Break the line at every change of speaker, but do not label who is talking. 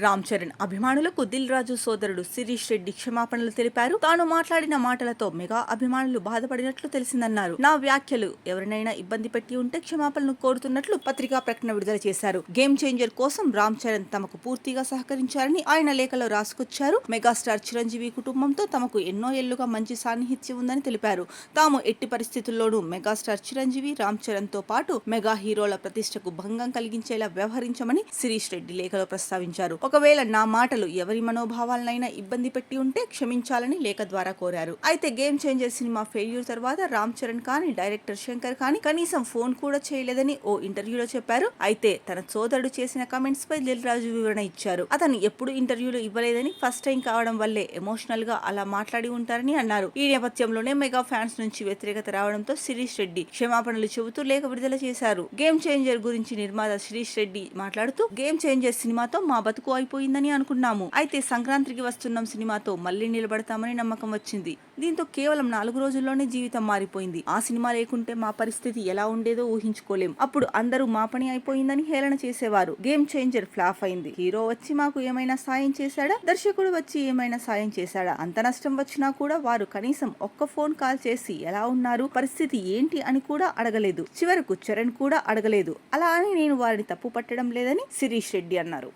రామ్ చరణ్ అభిమానులకు దిల్ రాజు సోదరుడు శిరీష్ రెడ్డి క్షమాపణలు తెలిపారు. తాను మాట్లాడిన మాటలతో మెగా అభిమానులు బాధపడినట్లు తెలిసిందన్నారు. నా వ్యాఖ్యలు ఎవరినైనా ఇబ్బంది పెట్టి ఉంటే క్షమాపణలు కోరుతున్నట్లు పత్రికా ప్రకటన విడుదల చేశారు. గేమ్ చేంజర్ కోసం రామ్ చరణ్ తమకు పూర్తిగా సహకరించారని ఆయన లేఖలో రాసుకొచ్చారు. మెగాస్టార్ చిరంజీవి కుటుంబంతో తమకు ఎన్నో ఏళ్లుగా మంచి సాన్నిహిత్యం ఉందని తెలిపారు. తాము ఎట్టి పరిస్థితుల్లోనూ మెగాస్టార్ చిరంజీవి, రామ్ చరణ్ తో పాటు మెగా హీరోల ప్రతిష్టకు భంగం కలిగించేలా వ్యవహరించమని శిరీష్ రెడ్డి లేఖలో ప్రస్తావించారు. ఒకవేళ నా మాటలు ఎవరి మనోభావాలనైనా ఇబ్బంది పెట్టి ఉంటే క్షమించాలని లేఖ ద్వారా కోరారు. అయితే గేమ్ చేంజర్ సినిమా ఫెయిల్యూర్ తర్వాత రామ్ చరణ్ కానీ డైరెక్టర్ శంకర్ కానీ కనీసం ఫోన్ కూడా చేయలేదని ఓ ఇంటర్వ్యూలో చెప్పారు. అయితే తన సోదరుడు చేసిన కమెంట్స్ పై దిల్ రాజు వివరణ ఇచ్చారు. అతను ఎప్పుడు ఇంటర్వ్యూలు ఇవ్వలేదని, ఫస్ట్ టైం కావడం వల్లే ఎమోషనల్ గా అలా మాట్లాడి ఉంటారని అన్నారు. ఈ నేపథ్యంలోనే మెగా ఫ్యాన్స్ నుంచి వ్యతిరేకత రావడంతో శిరీష్ రెడ్డి క్షమాపణలు చెబుతూ లేఖ విడుదల చేశారు. గేమ్ చేంజర్ గురించి నిర్మాత శిరీష్ రెడ్డి మాట్లాడుతూ, గేమ్ చేంజర్ సినిమాతో మా బతుకు అయిపోయిందని అనుకున్నాము. అయితే సంక్రాంతికి వస్తున్న సినిమాతో మళ్లీ నిలబడతామని నమ్మకం వచ్చింది. దీంతో కేవలం 4 రోజుల్లోనే జీవితం మారిపోయింది. ఆ సినిమా లేకుంటే మా పరిస్థితి ఎలా ఉండేదో ఊహించుకోలేం. అప్పుడు అందరూ మా పని అయిపోయిందని హేళన చేసేవారు. గేమ్ చేంజర్ ఫ్లాప్ అయింది. హీరో వచ్చి మాకు ఏమైనా సాయం చేశాడా? దర్శకుడు వచ్చి ఏమైనా సాయం చేశాడా? అంత నష్టం వచ్చినా కూడా వారు కనీసం ఒక్క ఫోన్ కాల్ చేసి ఎలా ఉన్నారు, పరిస్థితి ఏంటి అని కూడా అడగలేదు. చివరకు చరణ్ కూడా అడగలేదు. అలా అని నేను వారిని తప్పు పట్టడం లేదని శిరీష్ రెడ్డి అన్నారు.